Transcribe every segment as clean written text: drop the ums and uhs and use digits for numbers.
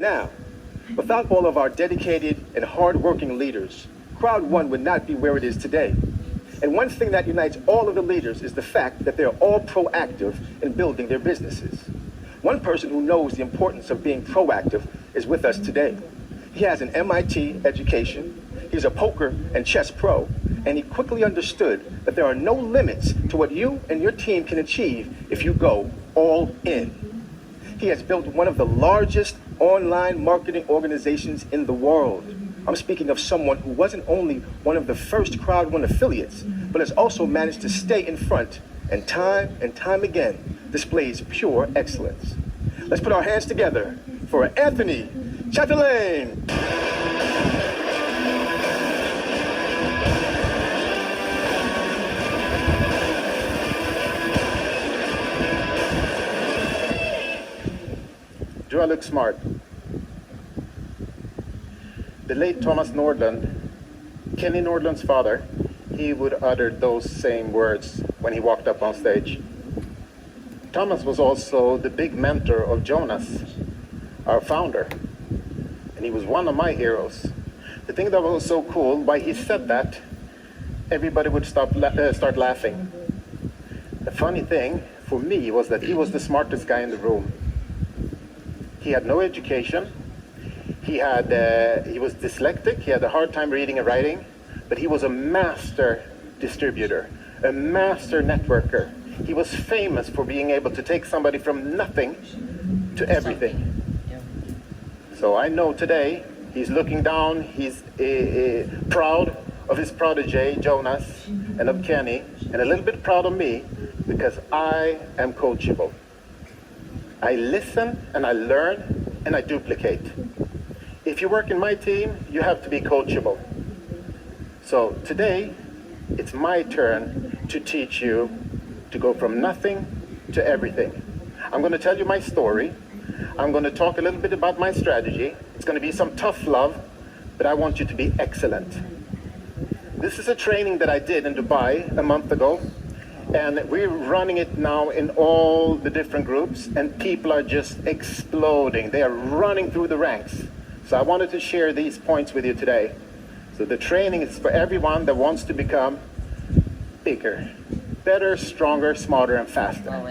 Now, without all of our dedicated and hard-working leaders, CROWD1 would not be where it is today. And one thing that unites all of the leaders is the fact that they're all proactive in building their businesses. One person who knows the importance of being proactive is with us today. He has an MIT education, he's a poker and chess pro, and he quickly understood that there are no limits to what you and your team can achieve if you go all in. He has built one of the largest online marketing organizations in the world. I'm speaking of someone who wasn't only one of the first CROWD1 affiliates, but has also managed to stay in front and time again displays pure excellence. Let's put our hands together for Anthony Chatelain. Do I look smart? The late Thomas Nordland, Kenny Nordland's father, he would utter those same words when he walked up on stage. Thomas was also the big mentor of Jonas, our founder, and he was one of my heroes. The thing that was so cool, why he said that, everybody would start laughing. The funny thing for me was that he was the smartest guy in the room. He had no education. He was dyslexic. He had a hard time reading and writing, but he was a master distributor, a master networker. He was famous for being able to take somebody from nothing to everything. So I know today he's looking down, he's proud of his protege, Jonas, and of Kenny, and a little bit proud of me because I am coachable. I listen and I learn and I duplicate. If you work in my team, you have to be coachable. So today, it's my turn to teach you to go from nothing to everything. I'm going to tell you my story. I'm going to talk a little bit about my strategy. It's going to be some tough love, but I want you to be excellent. This is a training that I did in Dubai a month ago, and we're running it now in all the different groups, and people are just exploding. They are running through the ranks. So I wanted to share these points with you today. So the training is for everyone that wants to become bigger, better, stronger, smarter, and faster.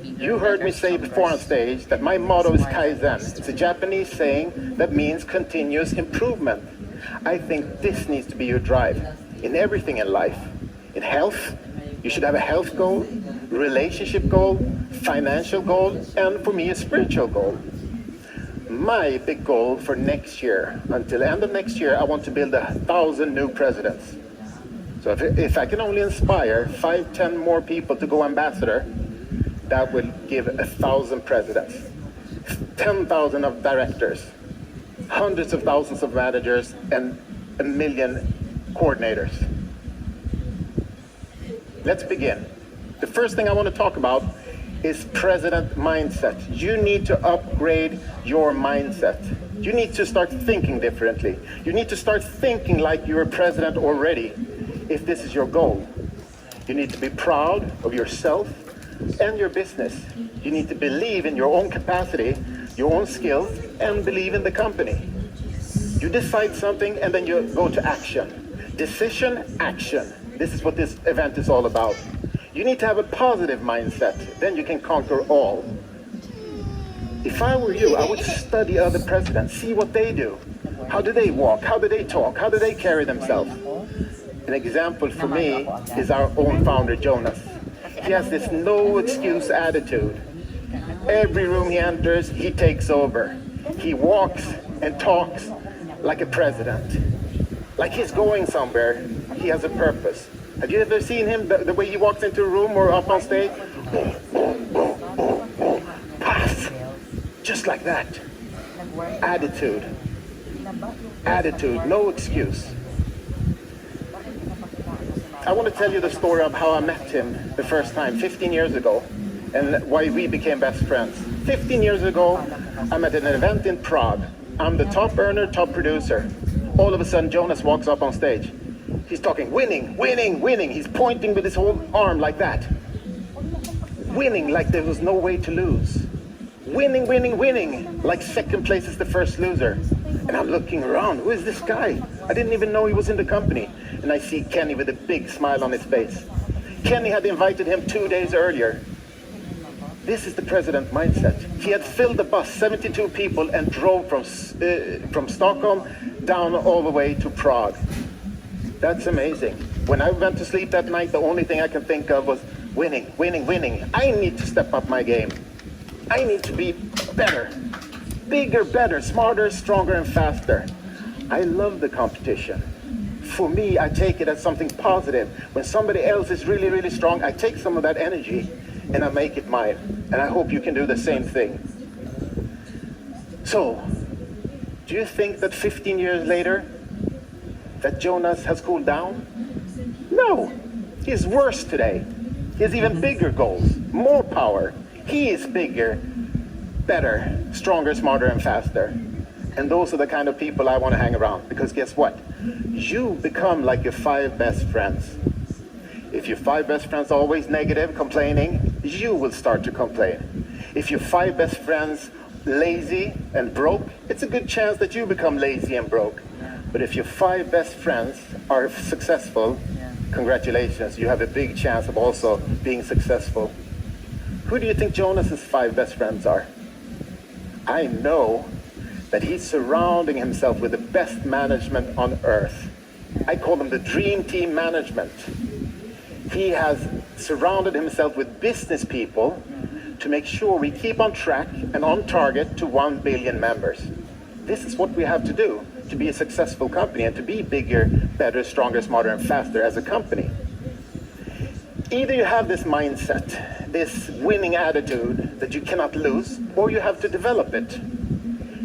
You heard me say before on stage that my motto is Kaizen. It's a Japanese saying that means continuous improvement. I think this needs to be your drive in everything in life. In health, you should have a health goal, relationship goal, financial goal, and for me, a spiritual goal. My big goal for next year, until the end of next year, I want to build 1,000 new presidents. So if I can only inspire 5, 10 more people to go ambassador, that will give 1,000 presidents, 10,000 of directors, hundreds of thousands of managers, and 1 million coordinators. Let's begin. The first thing I want to talk about is president mindset. You need to upgrade your mindset. You need to start thinking differently. You need to start thinking like you're a president already, if this is your goal. You need to be proud of yourself and your business. You need to believe in your own capacity, your own skills, and believe in the company. You decide something and then you go to action. Decision, action. This is what this event is all about. You need to have a positive mindset, then you can conquer all. If I were you, I would study other presidents, see what they do. How do they walk? How do they talk? How do they carry themselves? An example for me is our own founder, Jonas. He has this no excuse attitude. Every room he enters, he takes over. He walks and talks like a president. Like he's going somewhere, he has a purpose. Have you ever seen him, the way he walks into a room or up on stage? Pass! Just like that. Attitude. Attitude, no excuse. I want to tell you the story of how I met him the first time, 15 years ago, and why we became best friends. 15 years ago, I'm at an event in Prague. I'm the top earner, top producer. All of a sudden, Jonas walks up on stage. He's talking, winning, winning, winning. He's pointing with his whole arm like that. Winning like there was no way to lose. winning, winning, winning, like second place is the first loser. And I'm looking around, who is this guy? I didn't even know he was in the company. And I see Kenny with a big smile on his face. Kenny had invited him 2 days earlier. This is the president mindset. He had filled the bus, 72 people, and drove from Stockholm down all the way to Prague. That's amazing. When I went to sleep that night, the only thing I could think of was winning, winning, winning. I need to step up my game. I need to be better. Bigger, better, smarter, stronger, and faster. I love the competition. For me, I take it as something positive. When somebody else is really, really strong, I take some of that energy and I make it mine. And I hope you can do the same thing. So, do you think that 15 years later, that Jonas has cooled down? No, he's worse today. He has even bigger goals, more power. He is bigger, better, stronger, smarter, and faster. And those are the kind of people I want to hang around. Because guess what? You become like your 5 best friends. If your 5 best friends are always negative, complaining, you will start to complain. If your 5 best friends lazy and broke, it's a good chance that you become lazy and broke. But if your 5 best friends are successful, congratulations, you have a big chance of also being successful. Who do you think Jonas's 5 best friends are? I know that he's surrounding himself with the best management on earth. I call them the dream team management. He has surrounded himself with business people to make sure we keep on track and on target to 1 billion members. This is what we have to do to be a successful company and to be bigger, better, stronger, smarter, and faster as a company. Either you have this mindset, this winning attitude that you cannot lose, or you have to develop it.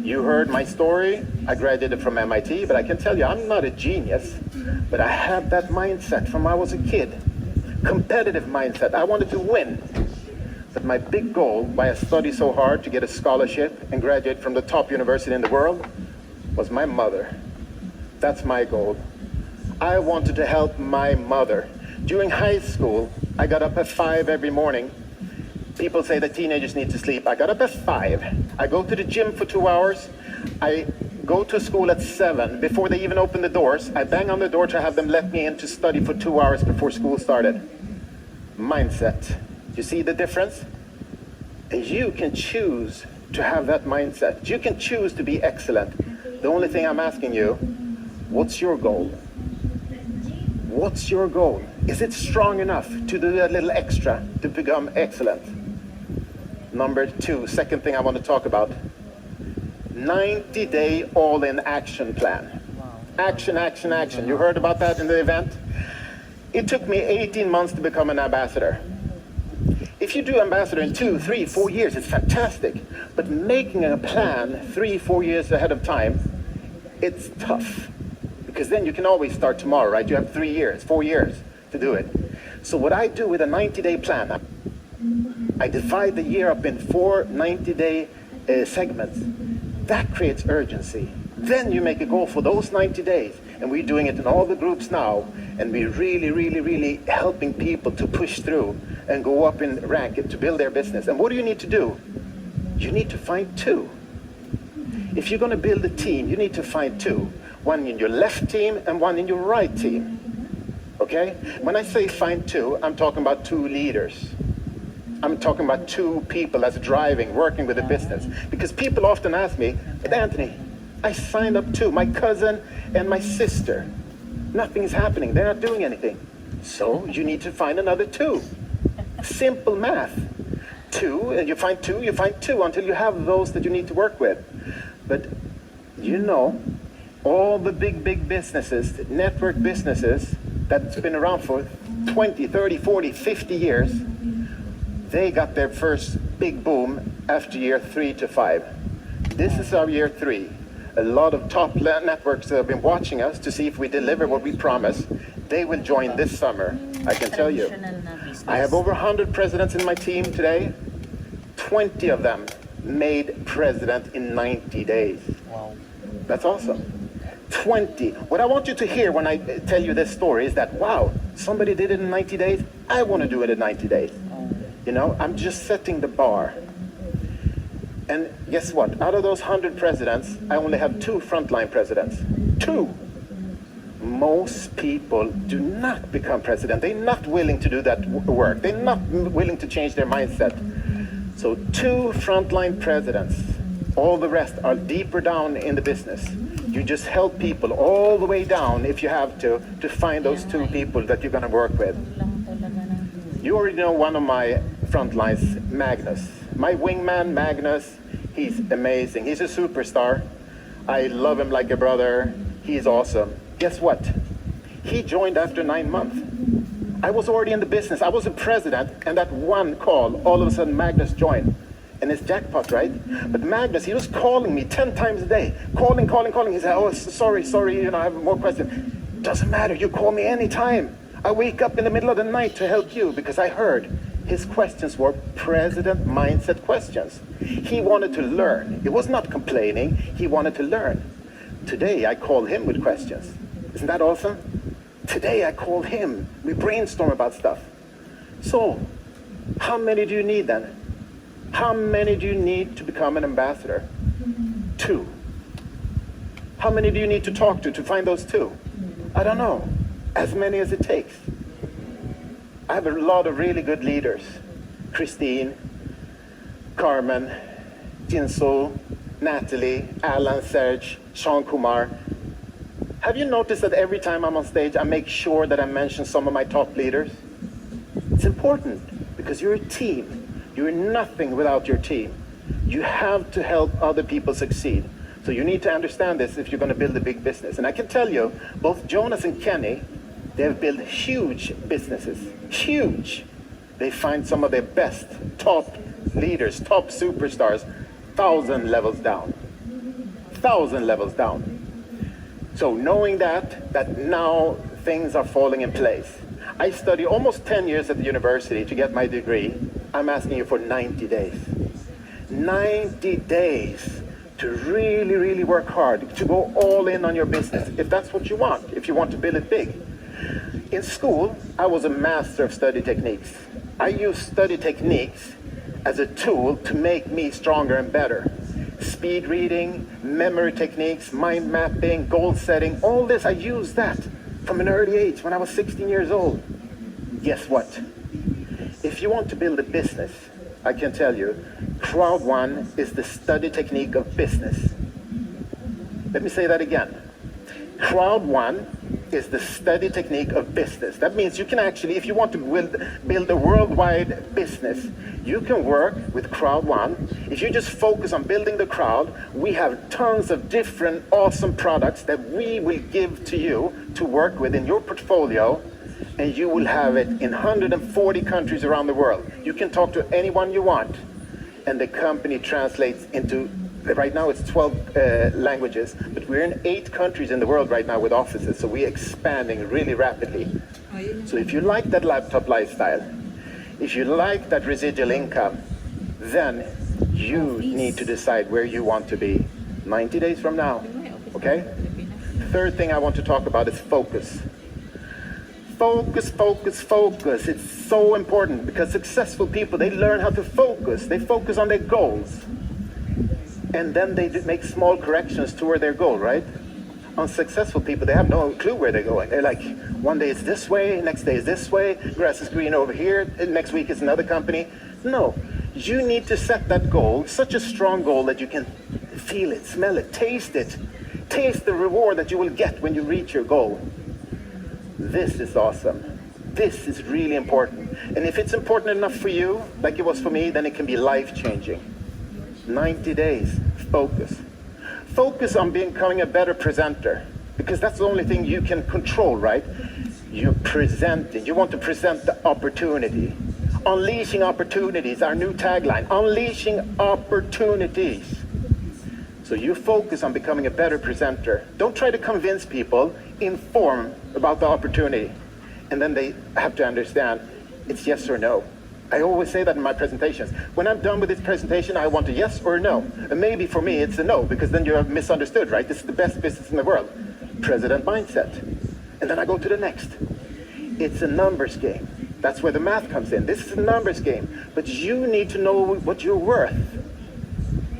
You heard my story. I graduated from MIT, but I can tell you I'm not a genius, but I had that mindset from when I was a kid. Competitive mindset. I wanted to win. But my big goal, why I studied so hard to get a scholarship and graduate from the top university in the world, was my mother. That's my goal. I wanted to help my mother. During high school, I got up at 5 every morning. People say that teenagers need to sleep. I got up at 5. I go to the gym for 2 hours. I go to school at 7. Before they even open the doors, I bang on the door to have them let me in to study for 2 hours before school started. Mindset. You see the difference? And you can choose to have that mindset. You can choose to be excellent. The only thing I'm asking you, what's your goal? What's your goal? Is it strong enough to do a little extra to become excellent? Number 2, second thing I want to talk about. 90-day all-in action plan. Action, action, action. You heard about that in the event? It took me 18 months to become an ambassador. If you do ambassador in 2, 3, 4 years, it's fantastic. But making a plan 3, 4 years ahead of time, it's tough. Because then you can always start tomorrow, right? You have 3 years, 4 years to do it. So what I do with a 90-day plan, I divide the year up in 4 90-day segments. That creates urgency. Then you make a goal for those 90 days. And we're doing it in all the groups now. And we're really, really, really helping people to push through and go up in rank to build their business. And what do you need to do? You need to find 2. If you're going to build a team, you need to find 2. One in your left team and one in your right team. Okay? When I say find 2, I'm talking about 2 leaders. I'm talking about 2 people that's driving, working with the business. Because people often ask me, but Anthony, I signed up 2, my cousin and my sister. Nothing's happening. They're not doing anything. So you need to find another 2. Simple math. 2, and you find 2 until you have those that you need to work with. But you know, all the big businesses, network businesses that's been around for 20, 30, 40, 50 years, they got their first big boom after year 3 to 5. This is our year 3. A lot of top networks that have been watching us to see if we deliver what we promise. They will join this summer, I can tell you. I have over 100 presidents in my team today. 20 of them made president in 90 days. Wow. That's awesome. 20. What I want you to hear when I tell you this story is that, wow, somebody did it in 90 days. I want to do it in 90 days. You know, I'm just setting the bar. And guess what? Out of those 100 presidents, I only have 2 frontline presidents. 2. Most people do not become president. They're not willing to do that work. They're not willing to change their mindset. So 2 frontline presidents. All the rest are deeper down in the business. You just help people all the way down, if you have to find those 2 people that you're going to work with. You already know one of my front lines, Magnus. My wingman, Magnus, he's amazing. He's a superstar. I love him like a brother. He's awesome. Guess what? He joined after 9 months. I was already in the business. I was a president, and that one call, all of a sudden Magnus joined. And it's jackpot, right? But Magnus, he was calling me 10 times a day. Calling. He said, oh, sorry, I have more questions. Doesn't matter, you call me anytime. I wake up in the middle of the night to help you, because I heard his questions were president mindset questions. He wanted to learn. It was not complaining, he wanted to learn. Today I call him with questions. Isn't that awesome? Today I call him. We brainstorm about stuff. So, how many do you need then? How many do you need to become an ambassador? 2. How many do you need to talk to find those 2? I don't know. As many as it takes. I have a lot of really good leaders. Christine, Carmen, Jinso, Natalie, Alan, Serge, Sean Kumar. Have you noticed that every time I'm on stage, I make sure that I mention some of my top leaders? It's important, because you're a team. You're nothing without your team. You have to help other people succeed. So you need to understand this if you're going to build a big business. And I can tell you, both Jonas and Kenny, they have built huge businesses. Huge. They find some of their best top leaders, top superstars, 1,000 levels down. 1,000 levels down. So knowing that now things are falling in place. I studied almost 10 years at the university to get my degree. I'm asking you for 90 days. 90 days to really, really work hard, to go all in on your business, if that's what you want, if you want to build it big. In school, I was a master of study techniques. I used study techniques as a tool to make me stronger and better. Speed reading, memory techniques, mind mapping, goal setting, all this, I used that from an early age when I was 16 years old. Guess what? If you want to build a business, I can tell you, CROWD1 is the study technique of business. Let me say that again. CROWD1 is the study technique of business. That means you can actually, if you want to build a worldwide business, you can work with CROWD1. If you just focus on building the crowd, we have tons of different awesome products that we will give to you to work with in your portfolio, and you will have it in 140 countries around the world. You can talk to anyone you want, and the company translates into, right now it's 12 languages, but we're in 8 countries in the world right now with offices, so we're expanding really rapidly. So if you like that laptop lifestyle, if you like that residual income, then you need to decide where you want to be 90 days from now, okay? Third thing I want to talk about is focus. Focus, focus, focus. It's so important, because successful people, they learn how to focus. They focus on their goals. And then they make small corrections toward their goal, right? Unsuccessful people, they have no clue where they're going. They're like, one day it's this way, next day is this way, grass is green over here, and next week is another company. No, you need to set that goal, such a strong goal that you can feel it, smell it, taste it. Taste the reward that you will get when you reach your goal. This is awesome. This is really important. And if it's important enough for you, like it was for me, then it can be life-changing. 90 days, focus. Focus on becoming a better presenter, because that's the only thing you can control, right? You're presenting. You want to present the opportunity. Unleashing opportunities, our new tagline. Unleashing opportunities. So you focus on becoming a better presenter. Don't try to convince people, inform about the opportunity. And then they have to understand it's yes or no. I always say that in my presentations. When I'm done with this presentation, I want a yes or a no. And maybe for me, it's a no, because then you have misunderstood, right? This is the best business in the world. President mindset. And then I go to the next. It's a numbers game. That's where the math comes in. This is a numbers game. But you need to know what you're worth.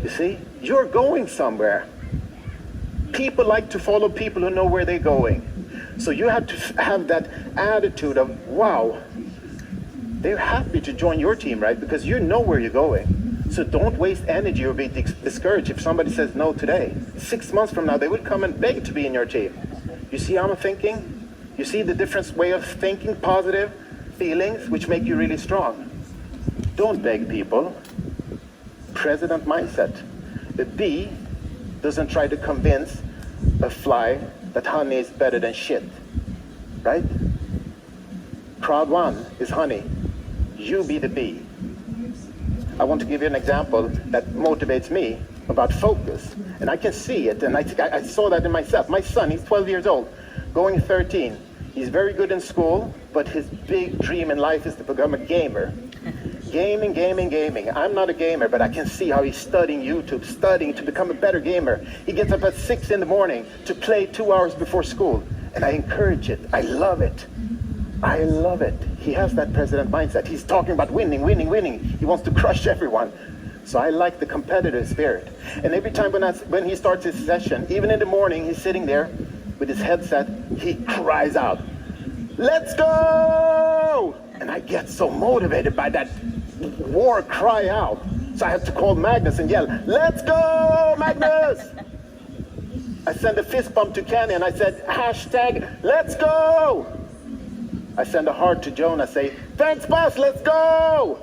You see, you're going somewhere. People like to follow people who know where they're going. So you have to have that attitude of, wow, they're happy to join your team, right? Because you know where you're going. So don't waste energy or be discouraged if somebody says no today. 6 months from now, they will come and beg to be in your team. You see how I'm thinking? You see the different way of thinking, positive feelings, which make you really strong. Don't beg people. President mindset. The bee doesn't try to convince a fly that honey is better than shit, right? CROWD1 is honey. You be the bee. I want to give you an example that motivates me about focus. And I can see it, and I saw that in myself. My son, he's 12 years old, going 13. He's very good in school, but his big dream in life is to become a gamer. Gaming, gaming, gaming. I'm not a gamer, but I can see how he's studying YouTube, studying to become a better gamer. He gets up at 6 in the morning to play 2 hours before school. And I encourage it. I love it. I love it. He has that president mindset. He's talking about winning, winning, winning. He wants to crush everyone. So I like the competitive spirit. And every time when he starts his session, even in the morning, he's sitting there with his headset, he cries out, "Let's go!" And I get so motivated by that war cry out. So I have to call Magnus and yell, "Let's go, Magnus!" I send a fist bump to Kenny and I said, hashtag, "Let's go!" I send a heart to Joan. I say, "Thanks, boss, let's go!"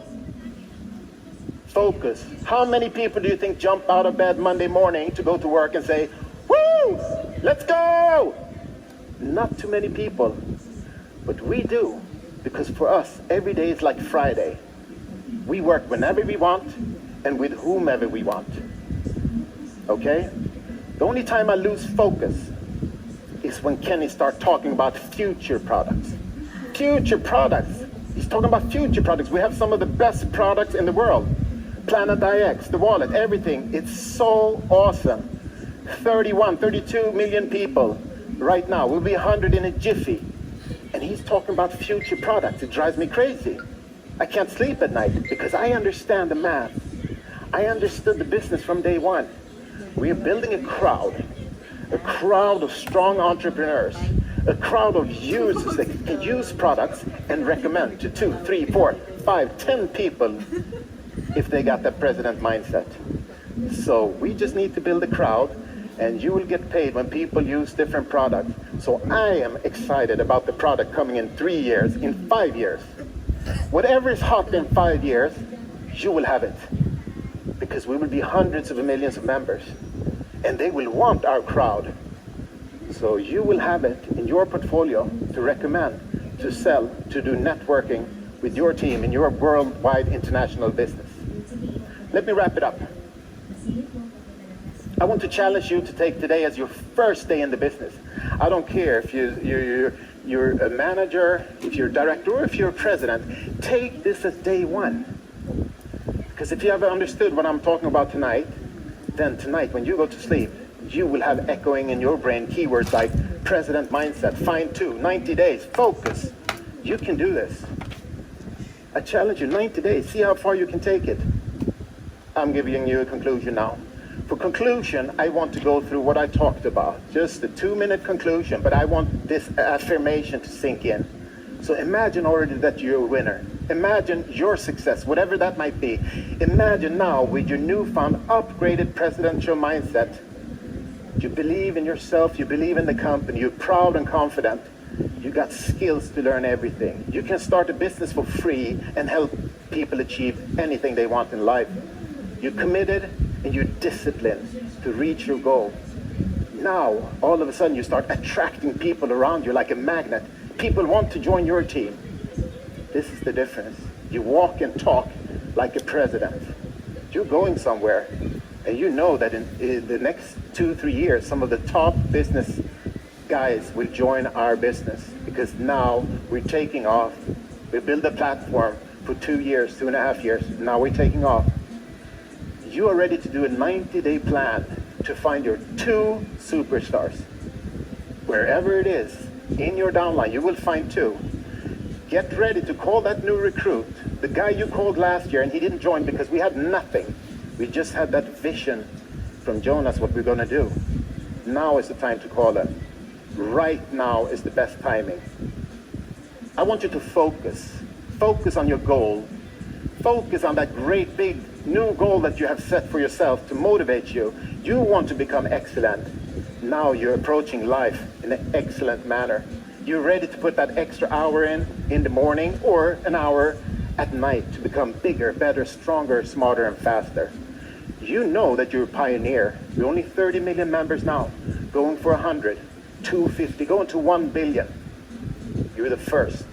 Focus. How many people do you think jump out of bed Monday morning to go to work and say, "Woo! Let's go!" Not too many people, but we do, because for us, every day is like Friday. We work whenever we want and with whomever we want. Okay? The only time I lose focus is when Kenny starts talking about future products. Future products. He's talking about future products. We have some of the best products in the world. Planet IX, the wallet, everything. It's so awesome. 32 million people right now. We'll be 100 in a jiffy. And he's talking about future products. It drives me crazy. I can't sleep at night because I understand the math. I understood the business from day one. We are building a crowd of strong entrepreneurs, a crowd of users that can use products and recommend to 2, 3, 4, 5, 10 people if they got that president mindset. So we just need to build a crowd, and you will get paid when people use different products. So I am excited about the product coming in 3 years, in 5 years. Whatever is hot in 5 years, you will have it. Because we will be hundreds of millions of members. And they will want our crowd. So you will have it in your portfolio to recommend, to sell, to do networking with your team in your worldwide international business. Let me wrap it up. I want to challenge you to take today as your first day in the business. I don't care if you're a manager, if you're a director, or if you're a president. Take this as day one. Because if you have understood what I'm talking about tonight, then tonight when you go to sleep, you will have echoing in your brain keywords like president mindset, find two, 90 days, focus. You can do this. I challenge you, 90 days, see how far you can take it. I'm giving you a conclusion now. For conclusion, I want to go through what I talked about. Just a 2-minute conclusion, but I want this affirmation to sink in. So imagine already that you're a winner. Imagine your success, whatever that might be. Imagine now with your newfound upgraded presidential mindset, you believe in yourself, you believe in the company, you're proud and confident. You got skills to learn everything. You can start a business for free and help people achieve anything they want in life. You're committed and you're disciplined to reach your goal. Now, all of a sudden, you start attracting people around you like a magnet. People want to join your team. This is the difference. You walk and talk like a president. You're going somewhere. And you know that in the next 2-3 years, some of the top business guys will join our business because now we're taking off. We built a platform for 2 years, 2.5 years. Now we're taking off. You are ready to do a 90-day plan to find your 2 superstars. Wherever it is, in your downline, you will find 2. Get ready to call that new recruit, the guy you called last year and he didn't join because we had nothing. We just had that vision from Jonas what we're going to do. Now is the time to call it. Right now is the best timing. I want you to focus. Focus on your goal. Focus on that great big new goal that you have set for yourself to motivate you. You want to become excellent. Now you're approaching life in an excellent manner. You're ready to put that extra hour in the morning or an hour at night to become bigger, better, stronger, smarter, and faster. You know that you're a pioneer. We're only 30 million members now, going for 100, 250, going to 1 billion. You're the first.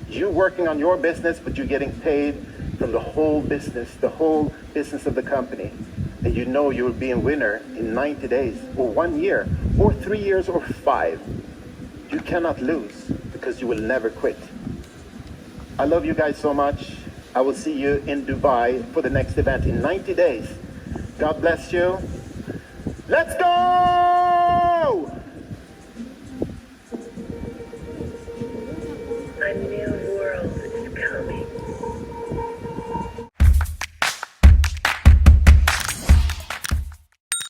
You're working on your business, but you're getting paid from the whole business of the company. And you know you'll be a winner in 90 days, or 1 year, or 3 years, or 5. You cannot lose, because you will never quit. I love you guys so much. I will see you in Dubai for the next event in 90 days. God bless you. Let's go!